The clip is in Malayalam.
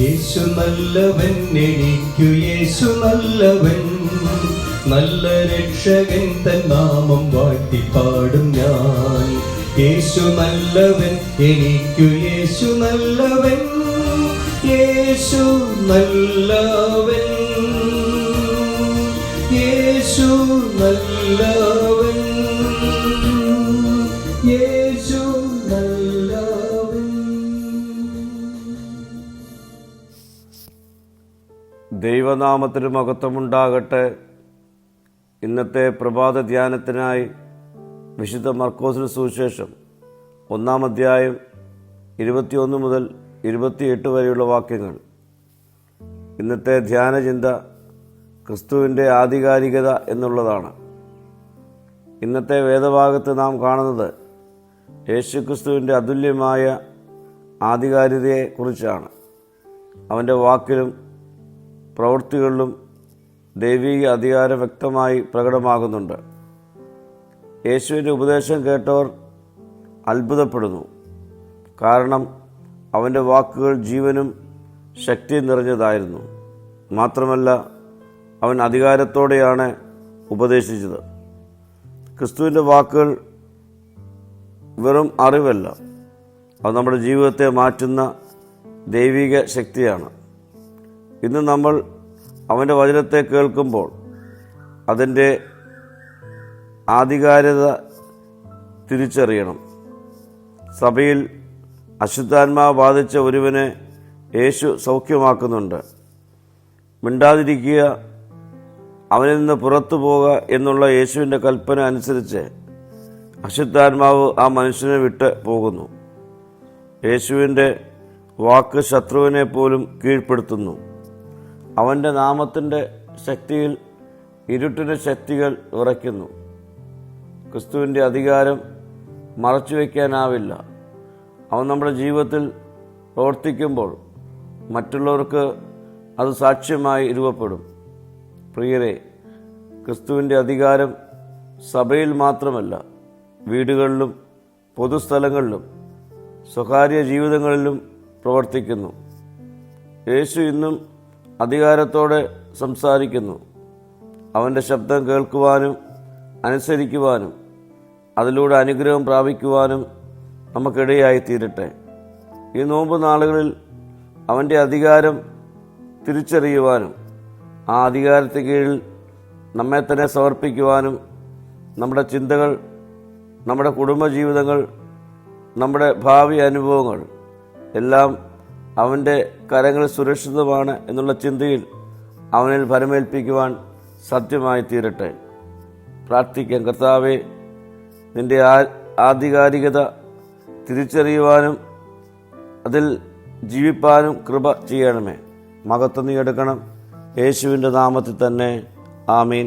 യേശു നല്ലവൻ, എനിക്കു യേശു നല്ലവൻ, നല്ല രക്ഷകൻ തൻ നാമം വാഴ്ത്തി പാടും ഞാൻ. യേശു നല്ലവൻ, എനിക്കു യേശു നല്ലവൻ, യേശു നല്ലവൻ, യേശു നല്ലവൻ, യേശു നല്ലവൻ. ദൈവനാമത്തിന് മഹത്വമുണ്ടാകട്ടെ. ഇന്നത്തെ പ്രഭാത ധ്യാനത്തിനായി വിശുദ്ധ മർക്കോസിന് സുവിശേഷം 1-ാം അധ്യായം 21 മുതൽ 28 വരെയുള്ള വാക്യങ്ങൾ. ഇന്നത്തെ ധ്യാനചിന്ത ക്രിസ്തുവിൻ്റെ ആധികാരികത എന്നുള്ളതാണ്. ഇന്നത്തെ വേദഭാഗത്ത് നാം കാണുന്നത് യേശുക്രിസ്തുവിൻ്റെ അതുല്യമായ ആധികാരികതയെക്കുറിച്ചാണ്. അവൻ്റെ വാക്കിലും പ്രവൃത്തികളിലും ദൈവിക അധികാരം വ്യക്തമായി പ്രകടമാകുന്നുണ്ട്. യേശുവിൻ്റെ ഉപദേശം കേട്ടവർ അത്ഭുതപ്പെടുന്നു. കാരണം അവൻ്റെ വാക്കുകൾ ജീവനും ശക്തിയും നിറഞ്ഞതായിരുന്നു. മാത്രമല്ല, അവൻ അധികാരത്തോടെയാണ് ഉപദേശിച്ചത്. ക്രിസ്തുവിൻ്റെ വാക്കുകൾ വെറും അറിവല്ല, അത് നമ്മുടെ ജീവിതത്തെ മാറ്റുന്ന ദൈവിക ശക്തിയാണ്. ഇന്ന് നമ്മൾ അവൻ്റെ വചനത്തെ കേൾക്കുമ്പോൾ അതിൻ്റെ ആധികാരികത തിരിച്ചറിയണം. സഭയിൽ അശുദ്ധാത്മാവ് ബാധിച്ച ഒരുവനെ യേശു സൗഖ്യമാക്കുന്നുണ്ട്. മിണ്ടാതിരിക്കുക, അവനിൽ നിന്ന് പുറത്തു പോകുക എന്നുള്ള യേശുവിൻ്റെ കൽപ്പന അനുസരിച്ച് അശുദ്ധാത്മാവ് ആ മനുഷ്യനെ വിട്ട് പോകുന്നു. യേശുവിൻ്റെ വാക്ക് ശത്രുവിനെ പോലും കീഴ്പ്പെടുത്തുന്നു. അവൻ്റെ നാമത്തിൻ്റെ ശക്തിയിൽ ഇരുട്ടിൻ്റെ ശക്തികൾ വിറയ്ക്കുന്നു. ക്രിസ്തുവിൻ്റെ അധികാരം മറച്ചു വയ്ക്കാനാവില്ല. അവൻ നമ്മുടെ ജീവിതത്തിൽ പ്രവർത്തിക്കുമ്പോൾ മറ്റുള്ളവർക്ക് അത് സാക്ഷ്യമായി രൂപപ്പെടും. പ്രിയരെ, ക്രിസ്തുവിൻ്റെ അധികാരം സഭയിൽ മാത്രമല്ല, വീടുകളിലും പൊതുസ്ഥലങ്ങളിലും സ്വകാര്യ ജീവിതങ്ങളിലും പ്രവർത്തിക്കുന്നു. യേശു ഇന്നും അധികാരത്തോടെ സംസാരിക്കുന്നു. അവൻ്റെ ശബ്ദം കേൾക്കുവാനും അനുസരിക്കുവാനും അതിലൂടെ അനുഗ്രഹം പ്രാപിക്കുവാനും നമുക്കിടയായിത്തീരട്ടെ. ഈ നോമ്പ് നാളുകളിൽ അവൻ്റെ അധികാരം തിരിച്ചറിയുവാനും ആ അധികാരത്തിന് കീഴിൽ നമ്മെ തന്നെ സമർപ്പിക്കുവാനും നമ്മുടെ ചിന്തകൾ, നമ്മുടെ കുടുംബജീവിതങ്ങൾ, നമ്മുടെ ഭാവി അനുഭവങ്ങൾ എല്ലാം അവൻ്റെ കരങ്ങളിൽ സുരക്ഷിതമാണ് എന്നുള്ള ചിന്തയിൽ അവനിൽ ഫലമേൽപ്പിക്കുവാൻ സത്യമായി തീരട്ടെ. പ്രാർത്ഥിക്കാം. കർത്താവേ, നിൻ്റെ ആധികാരികത തിരിച്ചറിയുവാനും അതിൽ ജീവിപ്പാനും കൃപ ചെയ്യണമേ. മഹത്വം നീ എടുക്കണം. യേശുവിൻ്റെ നാമത്തിൽ തന്നെ. ആമീൻ.